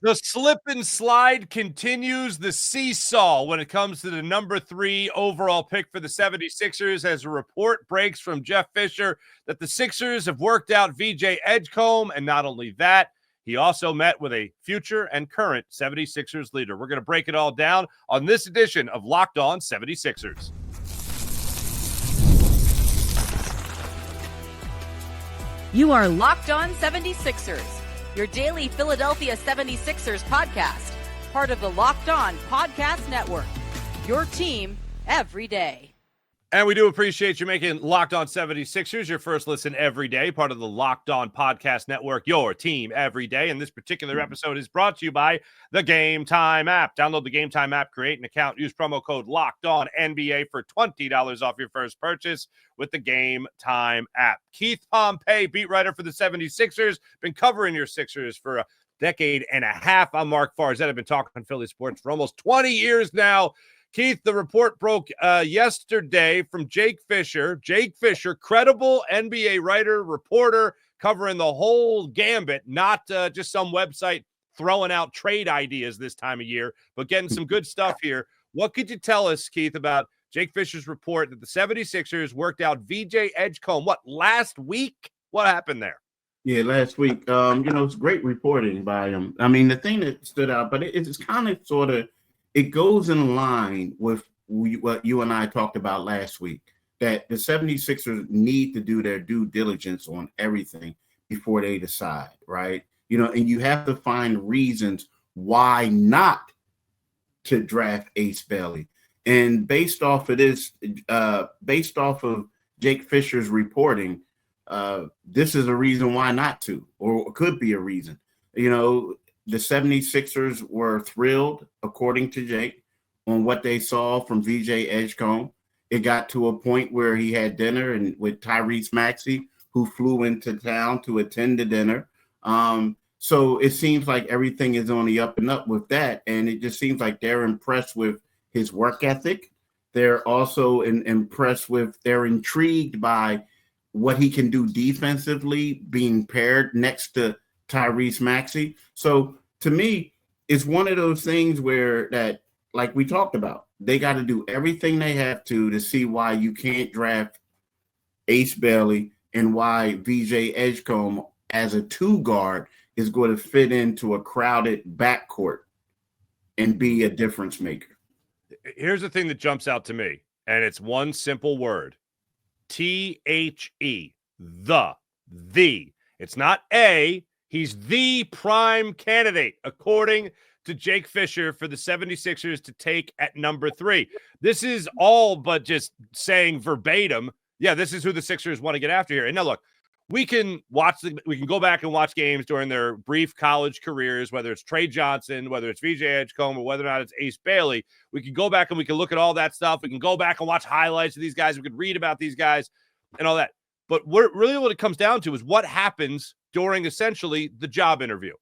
The slip and slide continues, the seesaw when it comes to the number 3 overall pick for the 76ers, as a report breaks from Jeff Fischer that the Sixers have worked out VJ Edgcombe, and not only that, he also met with a future and current 76ers leader. We're going to break it all down on this edition of Locked On 76ers. You are Locked On 76ers, your daily Philadelphia 76ers podcast, part of the Locked On Podcast Network, your team every day. And we do appreciate you making Locked On 76ers your first listen every day, part of the Locked On Podcast Network, your team every day. And this particular episode is brought to you by the Gametime app. Download the Gametime app, create an account, use promo code Locked On NBA for $20 off your first purchase with the Gametime app. Keith Pompey, beat writer for the 76ers, been covering your Sixers for a decade and a half. I'm Marc Farzetta. I've been talking Philly sports for almost 20 years now. Keith, the report broke yesterday from Jake Fischer. Jake Fischer, credible NBA writer, reporter, covering the whole gambit, not just some website throwing out trade ideas this time of year, but getting some good stuff here. What could you tell us, Keith, about Jake Fischer's report that the 76ers worked out VJ Edgcombe, last week? What happened there? Yeah, last week. It's great reporting by him. I mean, the thing that stood out, but it's kind of sort of, it goes in line with what you and I talked about last week, that the 76ers need to do their due diligence on everything before they decide, right? And you have to find reasons why not to draft Ace Bailey. And based off of Jake Fischer's reporting, this is a reason why not to, or could be a reason. The 76ers were thrilled, according to Jake, on what they saw from VJ Edgcombe. It got to a point where he had dinner with Tyrese Maxey, who flew into town to attend the dinner. So it seems like everything is on the up and up with that. And it just seems like they're impressed with his work ethic. They're also they're intrigued by what he can do defensively, being paired next to Tyrese Maxey. So to me, it's one of those things where that, like we talked about, they got to do everything they have to see why you can't draft Ace Bailey and why VJ Edgecombe as a 2 guard is going to fit into a crowded backcourt and be a difference maker. Here's the thing that jumps out to me, and it's one simple word: THE, the. It's not A. He's the prime candidate, according to Jake Fischer, for the 76ers to take at number 3. This is all but just saying verbatim, yeah, this is who the Sixers want to get after here. And now, look, we can go back and watch games during their brief college careers, whether it's Trey Johnson, whether it's VJ Edgecombe, or whether or not it's Ace Bailey. We can go back and we can look at all that stuff. We can go back and watch highlights of these guys. We can read about these guys and all that. But what it comes down to is what happens during essentially the job interview.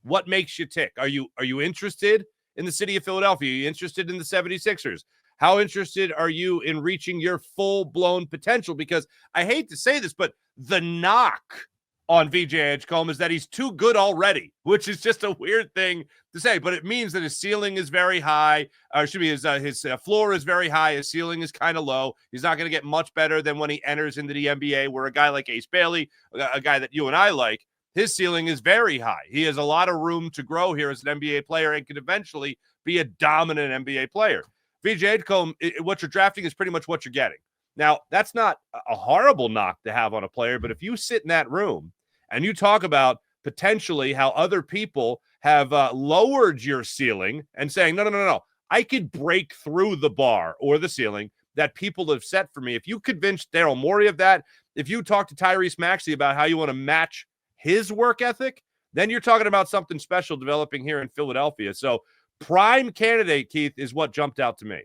What makes you tick? Are you interested in the city of Philadelphia? Are you interested in the 76ers? How interested are you in reaching your full-blown potential? Because I hate to say this, but the knock on VJ Edgecombe is that he's too good already, which is just a weird thing to say, but it means that his ceiling is very high. His floor is very high. His ceiling is kind of low. He's not going to get much better than when he enters into the NBA, where a guy like Ace Bailey, a guy that you and I like, his ceiling is very high. He has a lot of room to grow here as an NBA player and could eventually be a dominant NBA player. VJ Edgecombe, what you're drafting is pretty much what you're getting. Now, that's not a horrible knock to have on a player, but if you sit in that room and you talk about potentially how other people have lowered your ceiling and saying, no, I could break through the bar or the ceiling that people have set for me. If you convince Daryl Morey of that, if you talk to Tyrese Maxey about how you want to match his work ethic, then you're talking about something special developing here in Philadelphia. So prime candidate, Keith, is what jumped out to me.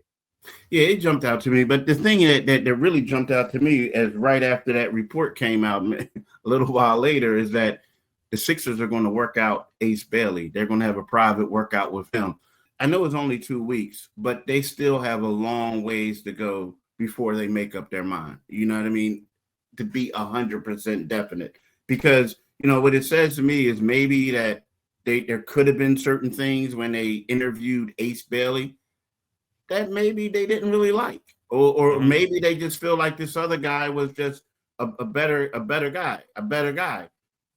Yeah, it jumped out to me. But the thing that really jumped out to me as right after that report came out a little while later is that the Sixers are going to work out Ace Bailey. They're going to have a private workout with him. I know it's only 2 weeks, but they still have a long ways to go before they make up their mind. You know what I mean? To be 100% definite. Because, what it says to me is maybe that there could have been certain things when they interviewed Ace Bailey that maybe they didn't really like, or maybe they just feel like this other guy was just a better guy.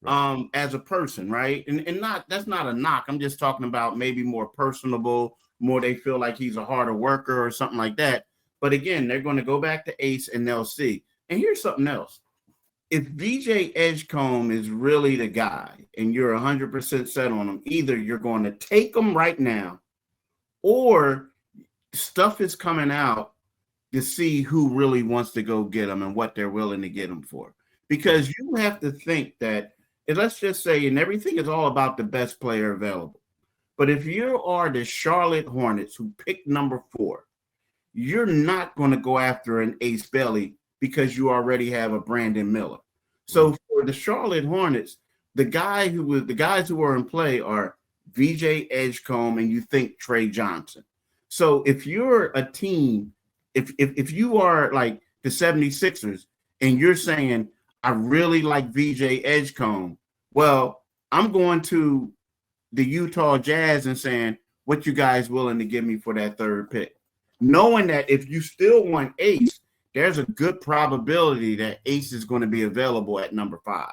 Right. As a person, right? And that's not a knock. I'm just talking about maybe more personable, more they feel like he's a harder worker or something like that. But again, they're going to go back to Ace and they'll see. And here's something else. If VJ Edgecombe is really the guy and you're 100% set on him, either you're going to take him right now or stuff is coming out to see who really wants to go get him and what they're willing to get him for. Because you have to think that, and let's just say, and everything is all about the best player available. But if you are the Charlotte Hornets who picked number 4, you're not going to go after an Ace Bailey because you already have a Brandon Miller. So for the Charlotte Hornets, the guys who are in play are VJ Edgecombe and you think Trey Johnson. So if you're a team, if you are like the 76ers and you're saying, I really like VJ Edgecombe, well, I'm going to the Utah Jazz and saying, what you guys willing to give me for that 3rd pick? Knowing that if you still want Ace, there's a good probability that Ace is going to be available at number 5.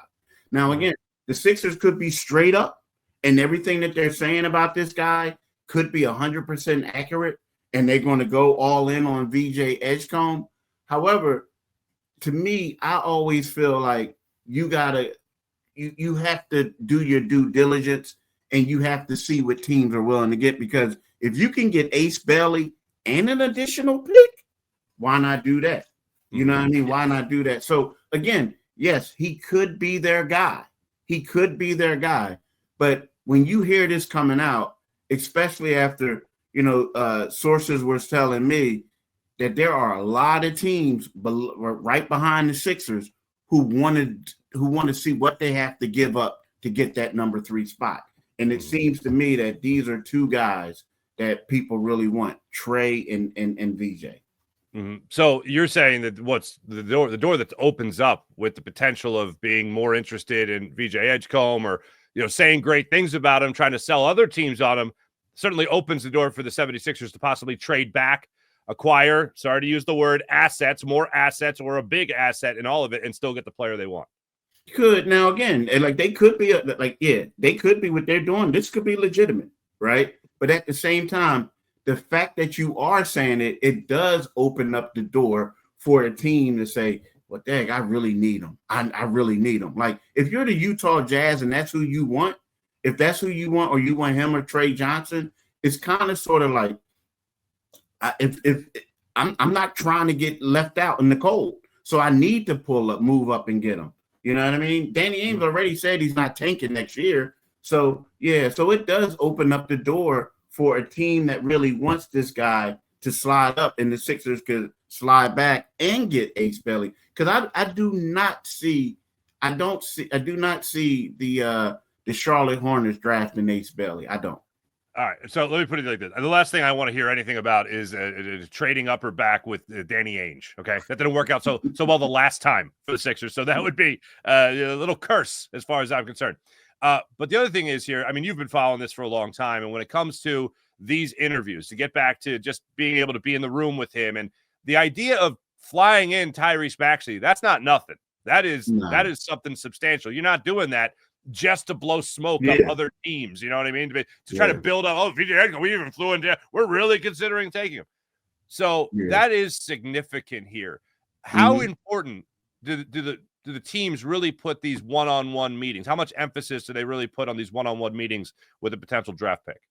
Now, again, the Sixers could be straight up and everything that they're saying about this guy could be 100% accurate and they're going to go all in on VJ Edgecombe. However, to me, I always feel like you have to do your due diligence and you have to see what teams are willing to get, because if you can get Ace Bailey and an additional pick, why not do that? You know what I mean? Why not do that? So again, yes, he could be their guy. But when you hear this coming out, especially after, sources were telling me that there are a lot of teams right behind the Sixers who want to see what they have to give up to get that number 3 spot. And it seems to me that these are 2 guys that people really want, Trey and VJ. Mm-hmm. So you're saying that what's the door that opens up with the potential of being more interested in VJ Edgecombe or, saying great things about him, trying to sell other teams on him, certainly opens the door for the 76ers to possibly trade back, acquire, sorry to use the word, more assets or a big asset in all of it and still get the player they want. Could. Now, again, like they could be they could be what they're doing. This could be legitimate, right? But at the same time, the fact that you are saying it does open up the door for a team to say, well, dang, I really need them. I really need them. Like if you're the Utah Jazz and that's who you want, if that's who you want, or you want him or Trey Johnson, it's kind of sort of like, if I'm not trying to get left out in the cold, so I need to move up and get him. You know what I mean? Danny Ainge already said he's not tanking next year. So, yeah, so it does open up the door for a team that really wants this guy to slide up, and the Sixers could slide back and get Ace Bailey. Because I do not see the Charlotte Hornets drafting Ace Bailey. I don't. All right, so let me put it like this. The last thing I want to hear anything about is trading up or back with Danny Ainge, okay? That didn't work out so well the last time for the Sixers, so that would be a little curse as far as I'm concerned. But the other thing is here, I mean, you've been following this for a long time, and when it comes to these interviews, to get back to just being able to be in the room with him, and the idea of flying in Tyrese Maxey, that's not nothing. That is something substantial. You're not doing that just to blow smoke up other teams, you know what I mean? To try to build up, VJ Edgecombe, we even flew in. We're really considering taking him. So that is significant here. How important do the teams really put these one-on-one meetings? How much emphasis do they really put on these one-on-one meetings with a potential draft pick?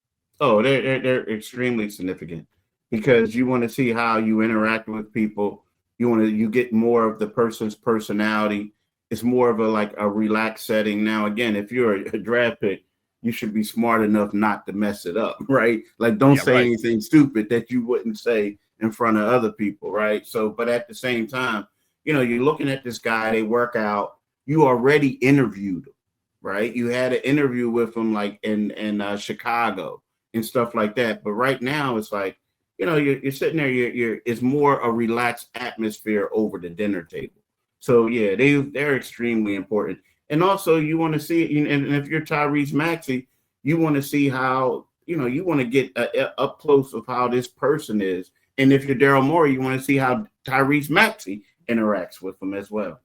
Oh, they're extremely significant because you want to see how you interact with people. You get more of the person's personality. It's more of a relaxed setting. Now, again, if you're a draft pick, you should be smart enough not to mess it up, right? Like, don't say anything stupid that you wouldn't say in front of other people, right? So, but at the same time, you're looking at this guy, they work out. You already interviewed him, right? You had an interview with him like in Chicago and stuff like that. But right now, it's like, you're sitting there. It's more a relaxed atmosphere over the dinner table. So, yeah, they're extremely important. And also, you want to see it. And if you're Tyrese Maxey, You want to see how, you want to get up close of how this person is. And if you're Daryl Morey, you want to see how Tyrese Maxey interacts with them as well.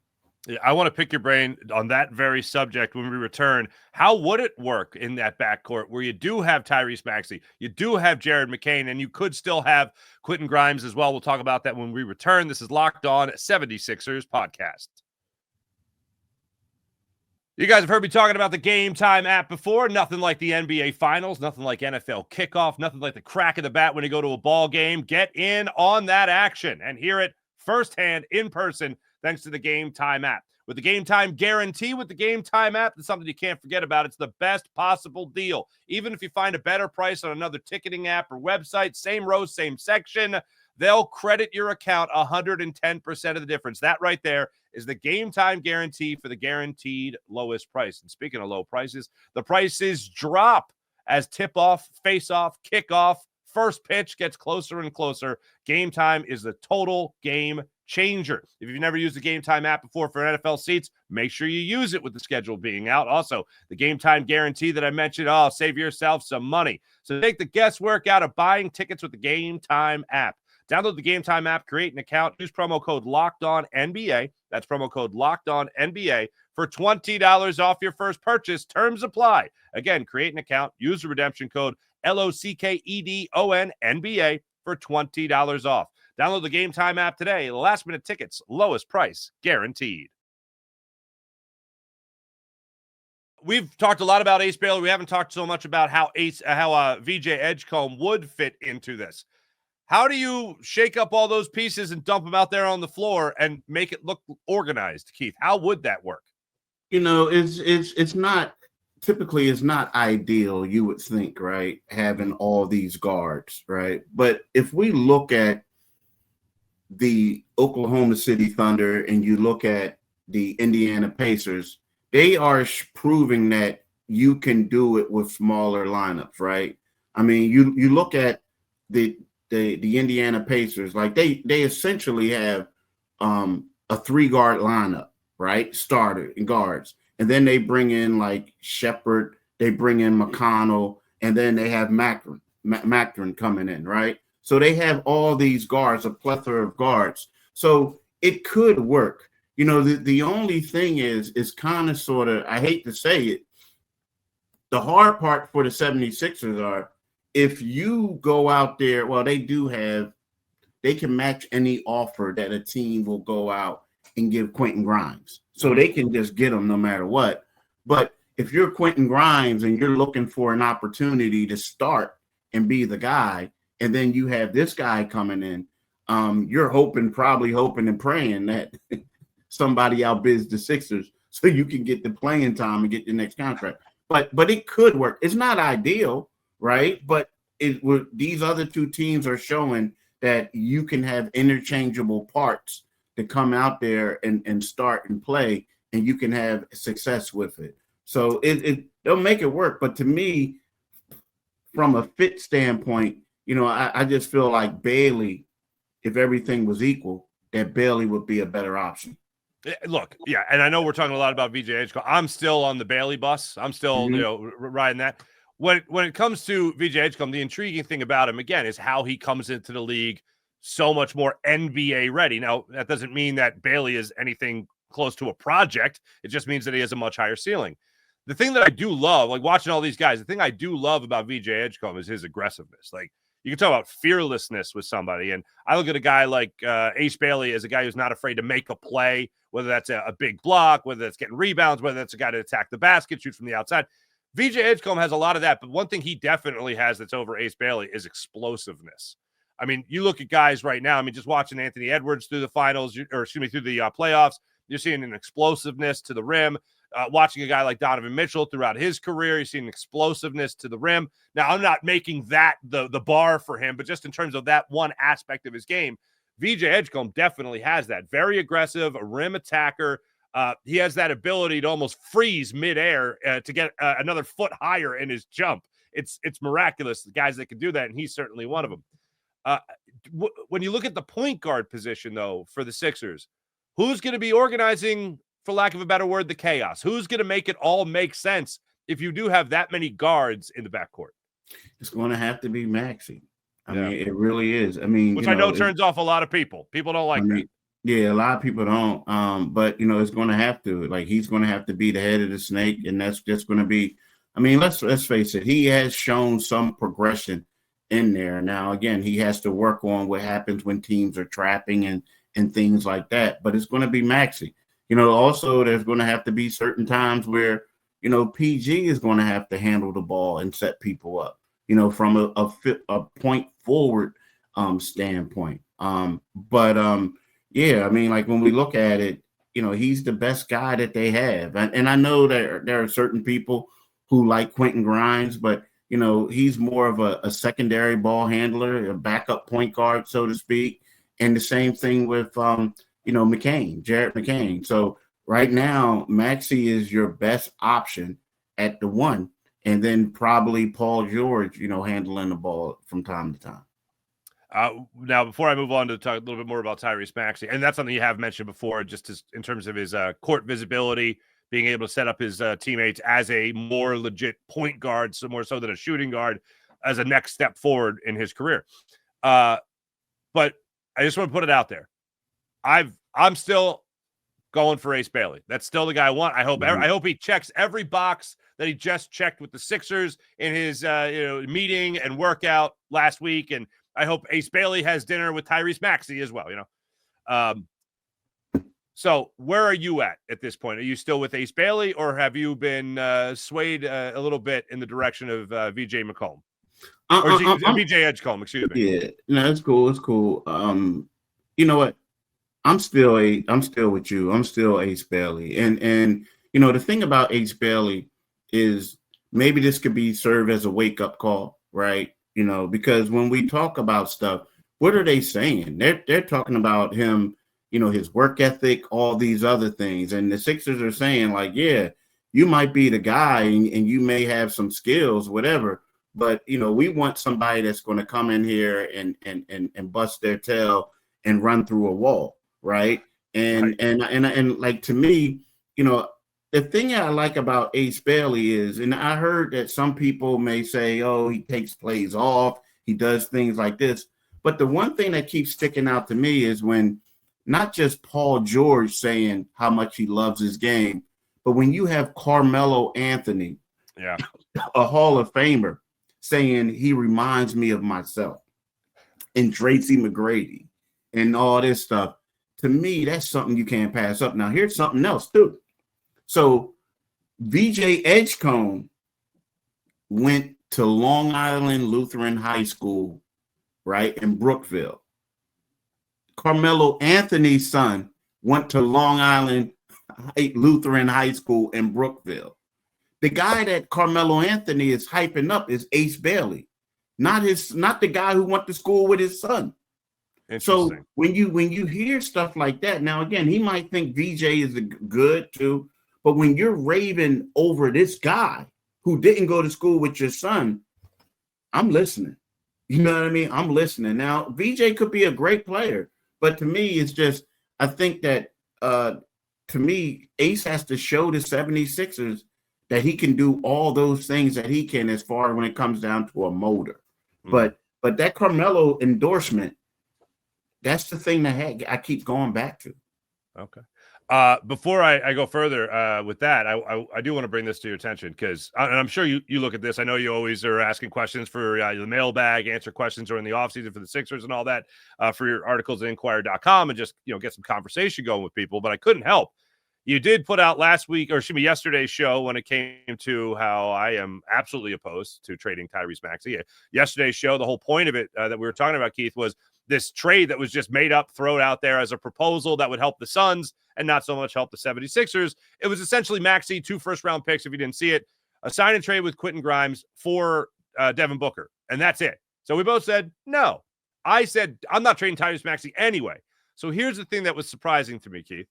Yeah, I want to pick your brain on that very subject when we return. How would it work in that backcourt where you do have Tyrese Maxey, you do have Jared McCain, and you could still have Quentin Grimes as well? We'll talk about that when we return. This is Locked On 76ers podcast. You guys have heard me talking about the Gametime app before. Nothing like the NBA Finals, nothing like NFL kickoff, nothing like the crack of the bat when you go to a ball game. Get in on that action and hear it firsthand in person thanks to the Gametime app. With the Gametime guarantee with the Gametime app, it's something you can't forget about. It's the best possible deal. Even if you find a better price on another ticketing app or website, same row, same section, they'll credit your account 110% of the difference. That right there is the Gametime guarantee for the guaranteed lowest price. And speaking of low prices, the prices drop as tip-off, face-off, kickoff, first pitch gets closer and closer. Gametime is the total game changer. If you've never used the Gametime app before for NFL seats, make sure you use it with the schedule being out. Also, the Gametime guarantee that I mentioned, save yourself some money. So take the guesswork out of buying tickets with the Gametime app. Download the Gametime app, create an account, use promo code LOCKEDONNBA. That's promo code LOCKEDONNBA for $20 off your first purchase. Terms apply. Again, create an account, use the redemption code LOCKEDONNBA for $20 off. Download the Gametime app today. Last-minute tickets, lowest price guaranteed. We've talked a lot about Ace Bailey. We haven't talked so much about how VJ Edgecombe would fit into this. How do you shake up all those pieces and dump them out there on the floor and make it look organized, Keith? How would that work? It's not typically, it's not ideal, you would think, right? Having all these guards, right? But if we look at the Oklahoma City Thunder and you look at the Indiana Pacers, they are proving that you can do it with smaller lineups, right? I mean, you look at the Indiana Pacers, like they essentially have a 3-guard lineup, right? Starter and guards. And then they bring in like Shepherd, they bring in McConnell, and then they have Macron coming in, right? So they have all these guards, a plethora of guards. So it could work. The only thing is kind of sort of, I hate to say it, the hard part for the 76ers are, if you go out there, well, they can match any offer that a team will go out and give Quentin Grimes. So they can just get them no matter what. But if you're Quentin Grimes and you're looking for an opportunity to start and be the guy, and then you have this guy coming in, you're probably hoping and praying that somebody outbids the Sixers so you can get the playing time and get the next contract. But it could work. It's not ideal, right? But these other two teams are showing that you can have interchangeable parts to come out there and start and play, and you can have success with it. So they'll make it work. But to me, from a fit standpoint, I just feel like Bailey, if everything was equal, that Bailey would be a better option. Look, yeah, and I know we're talking a lot about VJ Edgecombe. I'm still on the Bailey bus. I'm still, riding that. When it comes to VJ Edgecombe, the intriguing thing about him, again, is how he comes into the league so much more NBA ready. Now, that doesn't mean that Bailey is anything close to a project. It just means that he has a much higher ceiling. The thing that I do love, like watching all these guys, the thing I do love about VJ Edgecombe is his aggressiveness. Like, you can talk about fearlessness with somebody. And I look at a guy like Ace Bailey as a guy who's not afraid to make a play, whether that's a big block, whether that's getting rebounds, whether that's a guy to attack the basket, shoot from the outside. VJ Edgecombe has a lot of that, but one thing he definitely has that's over Ace Bailey is explosiveness. I mean, you look at guys right now, just watching Anthony Edwards through the finals, through the playoffs, you're seeing an explosiveness to the rim. Watching a guy like Donovan Mitchell throughout his career, you're seeing explosiveness to the rim. Now, I'm not making that the bar for him, but just in terms of that one aspect of his game, VJ Edgecombe definitely has that. Very aggressive, a rim attacker. He has that ability to almost freeze midair to get another foot higher in his jump. It's miraculous, the guys that can do that, and he's certainly one of them. When you look at the point guard position, though, for the Sixers, who's going to be organizing, for lack of a better word, the chaos? Who's going to make it all make sense if you do have that many guards in the backcourt? It's going to have to be Maxey. I mean, it really is. I mean, which I know turns off a lot of people. People don't like that. Yeah, a lot of people don't. But it's going to have to. Like, he's going to have to be the head of the snake, and that's just going to be. I mean, let's face it. He has shown some progression in there. Now, again, he has to work on what happens when teams are trapping and things like that. But it's going to be Maxey. Also, there's going to have to be certain times where PG is going to have to handle the ball and set people up. From a point forward standpoint. Yeah, I mean, like when we look at it, he's the best guy that they have. And I know there are certain people who like Quentin Grimes, but, he's more of a secondary ball handler, a backup point guard, so to speak. And the same thing with, McCain, Jared McCain. So right now, Maxey is your best option at the one. And then probably Paul George, handling the ball from time to time. Now, before I move on to talk a little bit more about Tyrese Maxey, and that's something you have mentioned before, just in terms of his court visibility, being able to set up his teammates as a more legit point guard, so more so than a shooting guard, as a next step forward in his career. But I just want to put it out there. I'm still going for Ace Bailey. That's still the guy I want. I hope he checks every box that he just checked with the Sixers in his meeting and workout last week. And I hope Ace Bailey has dinner with Tyrese Maxey as well, So where are you at this point? Are you still with Ace Bailey, or have you been swayed a little bit in the direction of VJ McComb? VJ Edgecombe, excuse me. Yeah, no, it's cool. It's cool. You know what? I'm still with you. I'm still Ace Bailey. And the thing about Ace Bailey is maybe this could be served as a wake-up call, right? Because when we talk about stuff, what are they saying? They're talking about him, his work ethic, all these other things. And the Sixers are saying, like, yeah, you might be the guy and you may have some skills, whatever. But, we want somebody that's going to come in here and bust their tail and run through a wall, right? And like, to me, the thing I like about Ace Bailey is, and I heard that some people may say, oh, he takes plays off, he does things like this. But the one thing that keeps sticking out to me is when not just Paul George saying how much he loves his game, but when you have Carmelo Anthony, a Hall of Famer, saying he reminds me of myself, and Tracy McGrady and all this stuff, to me, that's something you can't pass up. Now, here's something else, too. So VJ Edgecombe went to Long Island Lutheran High School, right, in Brookville. Carmelo Anthony's son went to Long Island Lutheran High School in Brookville. The guy that Carmelo Anthony is hyping up is Ace Bailey, not the guy who went to school with his son. So when you hear stuff like that, now again, he might think VJ is good too. But when you're raving over this guy who didn't go to school with your son, I'm listening. You know what I mean? I'm listening. Now, VJ could be a great player, but to me, it's just, I think that, to me, Ace has to show the 76ers that he can do all those things that he can as far as when it comes down to a motor. Mm-hmm. But that Carmelo endorsement, that's the thing that I keep going back to. Okay. Before I go further with that, I do want to bring this to your attention because I'm sure you look at this. I know you always are asking questions for the mailbag, answer questions during the offseason for the Sixers and all that for your articles at Inquirer.com and just get some conversation going with people. But I couldn't help. You did put out yesterday's show when it came to how I am absolutely opposed to trading Tyrese Maxey. Yesterday's show, the whole point of it that we were talking about, Keith, was this trade that was just made up, thrown out there as a proposal that would help the Suns and not so much help the 76ers. It was essentially Maxey, 2 first-round picks, if you didn't see it, a sign and trade with Quentin Grimes for Devin Booker, and that's it. So we both said, no. I said, I'm not trading Tyrese Maxey anyway. So here's the thing that was surprising to me, Keith.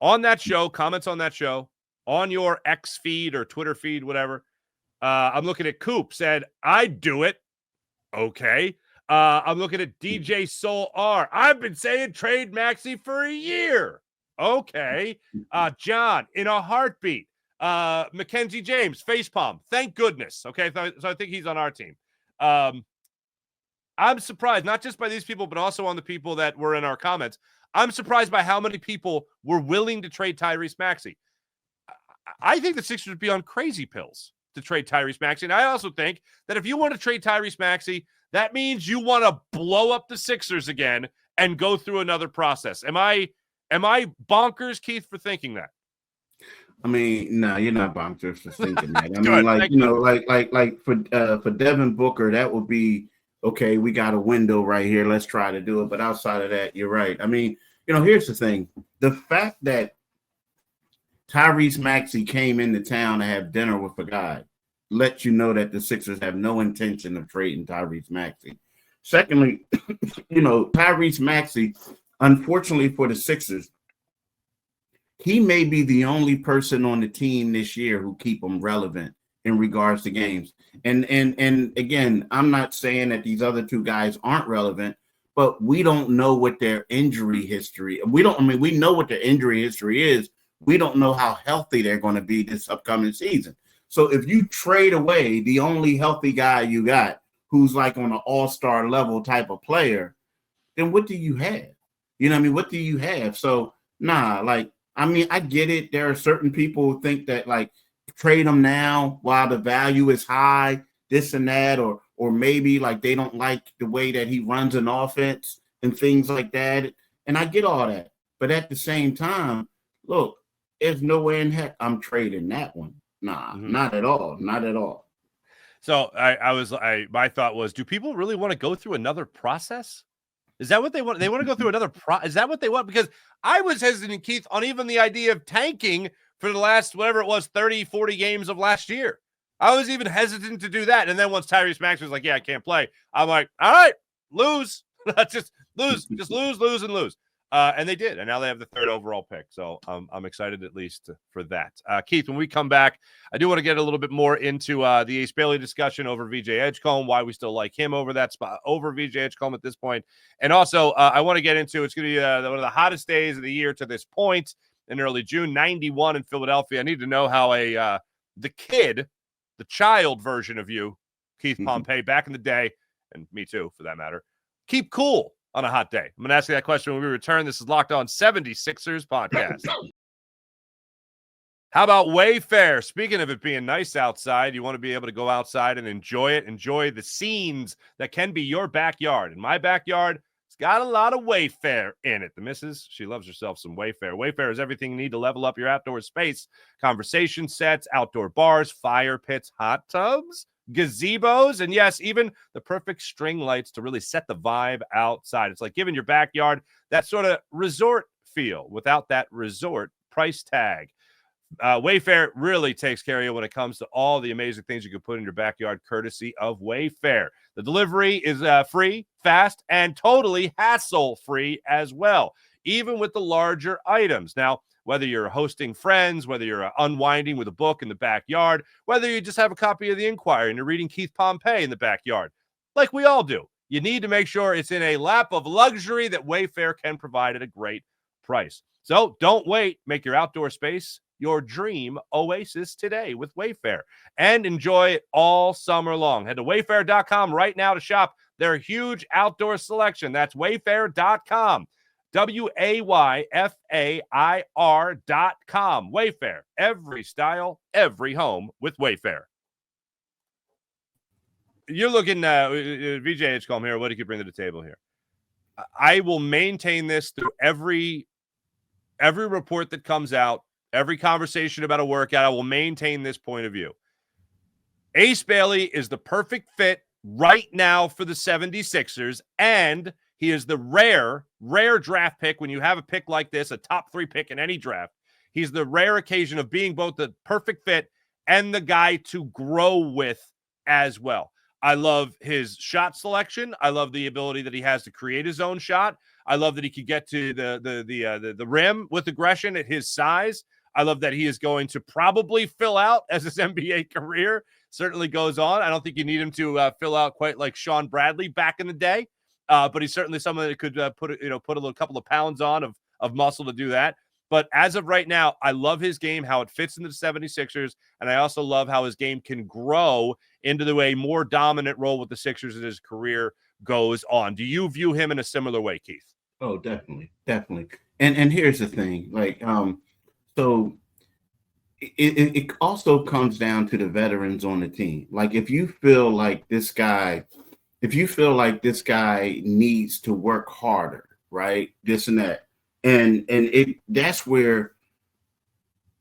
On that show, comments on that show, on your X feed or Twitter feed, whatever, I'm looking at Coop, said, I'd do it. Okay. I'm looking at DJ Soul R. I've been saying trade Maxey for a year. Okay. John, in a heartbeat. Mackenzie James, facepalm. Thank goodness. Okay, so I think he's on our team. I'm surprised, not just by these people, but also on the people that were in our comments. I'm surprised by how many people were willing to trade Tyrese Maxey. I think the Sixers would be on crazy pills to trade Tyrese Maxey. And I also think that if you want to trade Tyrese Maxey, that means you want to blow up the Sixers again and go through another process. Am I bonkers, Keith, for thinking that? I mean, no, you're not bonkers for thinking that. I mean, like, you know, like for Devin Booker, that would be, okay, we got a window right here. Let's try to do it. But outside of that, you're right. I mean, you know, here's the thing. The fact that Tyrese Maxey came into town to have dinner with a guy lets you know that the Sixers have no intention of trading Tyrese Maxey. Secondly, you know, Tyrese Maxey, unfortunately for the Sixers, he may be the only person on the team this year who keep them relevant in regards to games. And again, I'm not saying that these other two guys aren't relevant, but we don't know what their injury history. We know what their injury history is. We don't know how healthy they're going to be this upcoming season. So if you trade away the only healthy guy you got, who's like on an all-star level type of player, then what do you have? You know what I mean? What do you have? So, I get it. There are certain people who think that, like, trade him now while the value is high, this and that, or maybe, like, they don't like the way that he runs an offense and things like that. And I get all that. But at the same time, look, there's no way in heck I'm trading that one. Not at all. Not at all. So my thought was, do people really want to go through another process? Is that what they want? They want to go through another is that what they want? Because I was hesitant, Keith, on even the idea of tanking for the last, whatever it was, 30, 40 games of last year. I was even hesitant to do that. And then once Tyrese Maxey was like, yeah, I can't play, I'm like, all right, lose. just lose, lose, and lose. And they did. And now they have the 3rd overall pick. So I'm excited at least for that. Keith, when we come back, I do want to get a little bit more into the Ace Bailey discussion over VJ Edgcombe, why we still like him over that spot, over VJ Edgcombe at this point. And also, I want to get into, it's going to be one of the hottest days of the year to this point in early June, 91 in Philadelphia. I need to know how the child version of you, Keith Pompey, back in the day, and me too, for that matter, keep cool on a hot day. I'm going to ask you that question when we return. This is Locked On 76ers podcast. How about Wayfair? Speaking of it being nice outside, you want to be able to go outside and enjoy the scenes that can be your backyard. In my backyard, it's got a lot of Wayfair in it. The missus, she loves herself some Wayfair. Wayfair is everything you need to level up your outdoor space. Conversation sets, outdoor bars, fire pits, hot tubs, gazebos, and yes, even the perfect string lights to really set the vibe outside. It's like giving your backyard that sort of resort feel without that resort price tag. Wayfair really takes care of you when it comes to all the amazing things you can put in your backyard, courtesy of Wayfair. The delivery is free, fast, and totally hassle-free as well, even with the larger items. Now, whether you're hosting friends, whether you're unwinding with a book in the backyard, whether you just have a copy of the Inquirer and you're reading Keith Pompey in the backyard, like we all do, you need to make sure it's in a lap of luxury that Wayfair can provide at a great price. So don't wait. Make your outdoor space your dream oasis today with Wayfair and enjoy it all summer long. Head to wayfair.com right now to shop their huge outdoor selection. That's wayfair.com. WAYFAIR.com. Wayfair, every style, every home with Wayfair. You're looking VJ Edgecombe here. What did you bring to the table here? I will maintain this through every report that comes out, every conversation about a workout. I will maintain this point of view. Ace Bailey is the perfect fit right now for the 76ers, and he is the rare draft pick. When you have a pick like this, a top 3 pick in any draft, he's the rare occasion of being both the perfect fit and the guy to grow with as well. I love his shot selection. I love the ability that he has to create his own shot. I love that he could get to the rim with aggression at his size. I love that he is going to probably fill out as his NBA career certainly goes on. I don't think you need him to fill out quite like Sean Bradley back in the day, but he's certainly someone that could put a little couple of pounds on of muscle to do that. But as of right now, I love his game, how it fits into the 76ers, and I also love how his game can grow into a more dominant role with the Sixers as his career goes on. Do you view him in a similar way, Keith? Oh, definitely. And here's the thing, so it also comes down to the veterans on the team. Like, if you feel like this guy needs to work harder, right? This and that. And that's where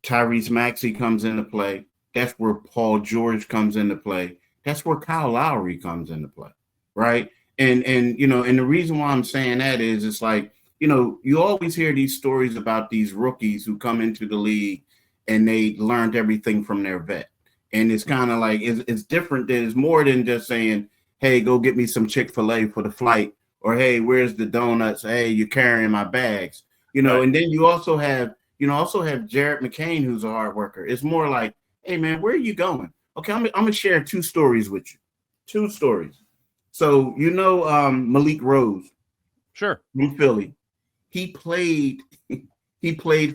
Tyrese Maxey comes into play. That's where Paul George comes into play. That's where Kyle Lowry comes into play, right? And the reason why I'm saying that is, it's like, you always hear these stories about these rookies who come into the league and they learned everything from their vet. And it's kind of like, it's different. It's more than just saying, hey, go get me some Chick-fil-A for the flight, or hey, where's the donuts? Hey, you're carrying my bags, Right. And then you also have Jared McCain, who's a hard worker. It's more like, hey man, where are you going? Okay, I'm gonna share 2 stories with you. 2 stories. So Malik Rose, Sure, from Philly. He played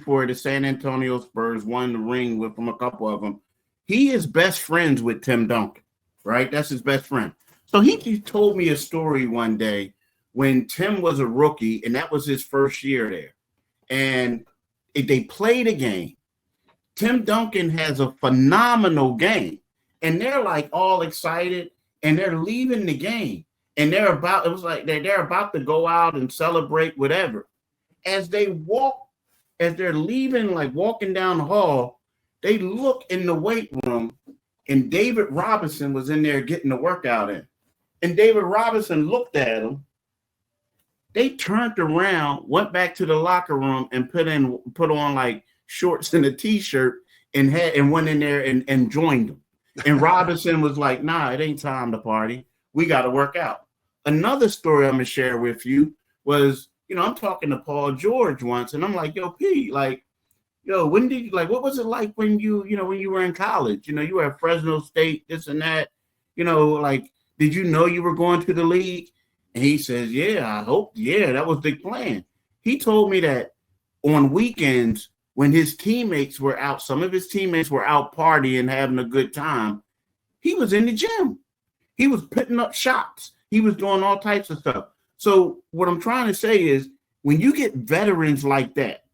for the San Antonio Spurs, won the ring with them, a couple of them. He is best friends with Tim Duncan, right? That's his best friend. So he told me a story one day when Tim was a rookie, and that was his first year there. And they played a game. Tim Duncan has a phenomenal game, and they're like all excited, and they're leaving the game, and they're about to go out and celebrate whatever. As they're leaving, like walking down the hall, they look in the weight room, and David Robinson was in there getting the workout in. And David Robinson looked at him. They turned around, went back to the locker room, and put on like shorts and a t-shirt, and went in there and joined them. And Robinson was like, nah, it ain't time to party. We got to work out. Another story I'm going to share with you was, I'm talking to Paul George once, and I'm like, yo, P, like, when did you, like, what was it like when you were in college? You were at Fresno State, this and that, like, did you know you were going to the league? And he says, yeah, that was the plan. He told me that on weekends, when his teammates were out, some of his teammates were out partying, having a good time, he was in the gym. He was putting up shots. He was doing all types of stuff. So what I'm trying to say is, when you get veterans like that,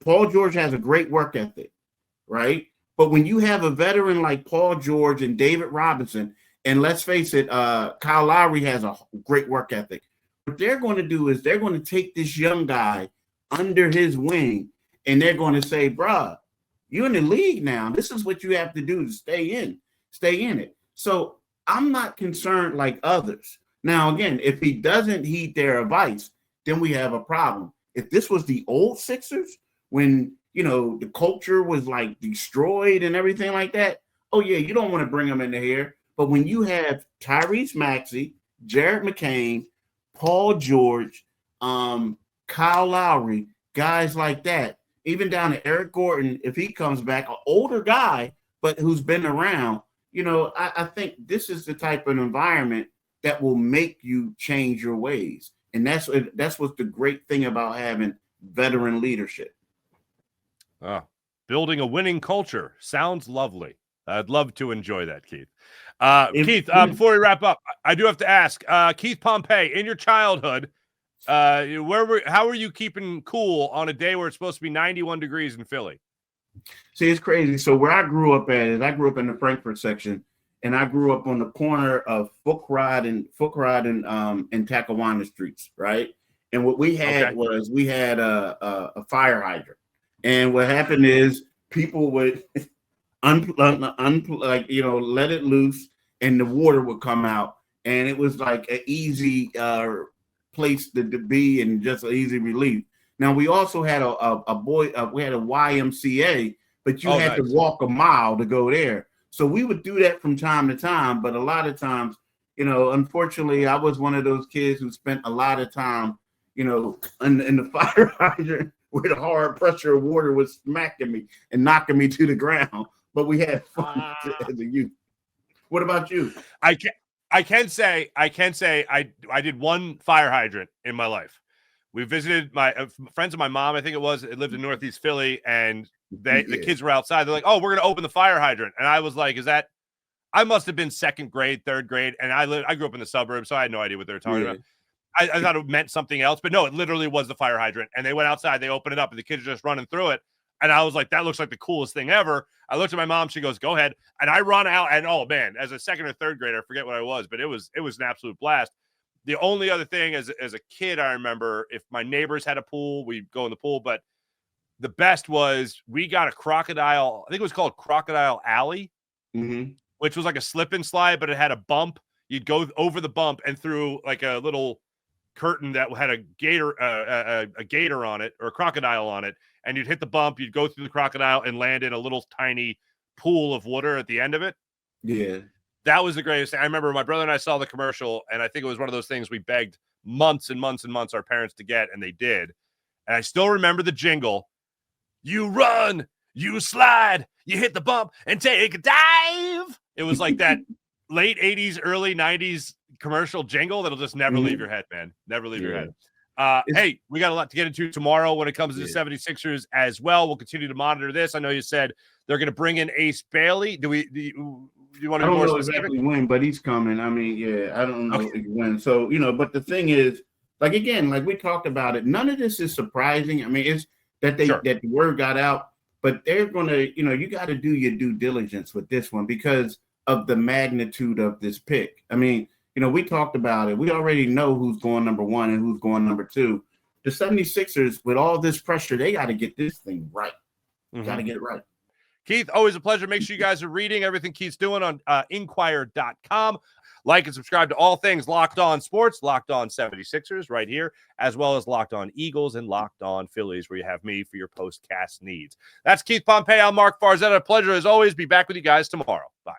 Paul George has a great work ethic, right? But when you have a veteran like Paul George and David Robinson, and let's face it, Kyle Lowry has a great work ethic. What they're going to do is they're going to take this young guy under his wing, and they're going to say, bruh, you're in the league now. This is what you have to do to stay in it. So I'm not concerned like others. Now, again, if he doesn't heed their advice, then we have a problem. If this was the old Sixers, when, the culture was like destroyed and everything like that, oh yeah, you don't want to bring them into here. But when you have Tyrese Maxey, Jared McCain, Paul George, Kyle Lowry, guys like that, even down to Eric Gordon, if he comes back, an older guy, but who's been around, I think this is the type of environment that will make you change your ways. And that's what's the great thing about having veteran leadership. Building a winning culture sounds lovely. I'd love to enjoy that, Keith. Keith, before we wrap up, I do have to ask, Keith Pompey, in your childhood, how were you keeping cool on a day where it's supposed to be 91 degrees in Philly? See, it's crazy. So where I grew up at is I grew up in the Frankfurt section, and I grew up on the corner of Fookrod and Tackawanna streets, right? And what we had was a fire hydrant. And what happened is people would let it loose, and the water would come out, and it was like an easy place to be and just an easy relief. Now we also had we had a YMCA, but you had to walk a mile to go there. So we would do that from time to time, but a lot of times, unfortunately, I was one of those kids who spent a lot of time, in the fire hydrant where the hard pressure of water was smacking me and knocking me to the ground. But we had fun as a youth. What about you? I can say I did one fire hydrant in my life. We visited my friends of my mom, I think it was. It lived in Northeast Philly, and the kids were outside. They're like, "Oh, we're gonna open the fire hydrant," and I was like, "Is that?" I must have been second grade, third grade, and I grew up in the suburbs, so I had no idea what they were talking about. I thought it meant something else, but no, it literally was the fire hydrant. And they went outside, they opened it up, and the kids are just running through it. And I was like, "That looks like the coolest thing ever." I looked at my mom; she goes, "Go ahead," and I run out. And oh man, as a second or third grader, I forget what I was, but it was an absolute blast. The only other thing as a kid, I remember if my neighbors had a pool, we'd go in the pool. But the best was we got a crocodile. I think it was called Crocodile Alley, which was like a slip and slide, but it had a bump. You'd go over the bump and through like a little curtain that had a gator on it or a crocodile on it. And you'd hit the bump. You'd go through the crocodile and land in a little tiny pool of water at the end of it. Yeah. That was the greatest thing. I remember my brother and I saw the commercial, and I think it was one of those things we begged months and months and months our parents to get, and they did. And I still remember the jingle. You run, you slide, you hit the bump, and take a dive. It was like that late 80s, early 90s commercial jingle that'll just never leave your head, man. Never leave your head. Hey, we got a lot to get into tomorrow when it comes to the 76ers as well. We'll continue to monitor this. I know you said they're going to bring in Ace Bailey. Do you want to be more specific? Exactly when, but he's coming. I mean, yeah, I don't know when. So, but the thing is, like, again, like we talked about it, none of this is surprising. I mean, it's that that the word got out, but they're going to, you got to do your due diligence with this one because of the magnitude of this pick. I mean, we talked about it. We already know who's going number one and who's going number two. The 76ers, with all this pressure, they got to get this thing right. Got to get it right. Keith, always a pleasure. Make sure you guys are reading everything Keith's doing on Inquirer.com. Like and subscribe to all things Locked On Sports, Locked On 76ers right here, as well as Locked On Eagles and Locked On Phillies, where you have me for your postcast needs. That's Keith Pompey. I'm Marc Farzetta. A pleasure as always. Be back with you guys tomorrow. Bye.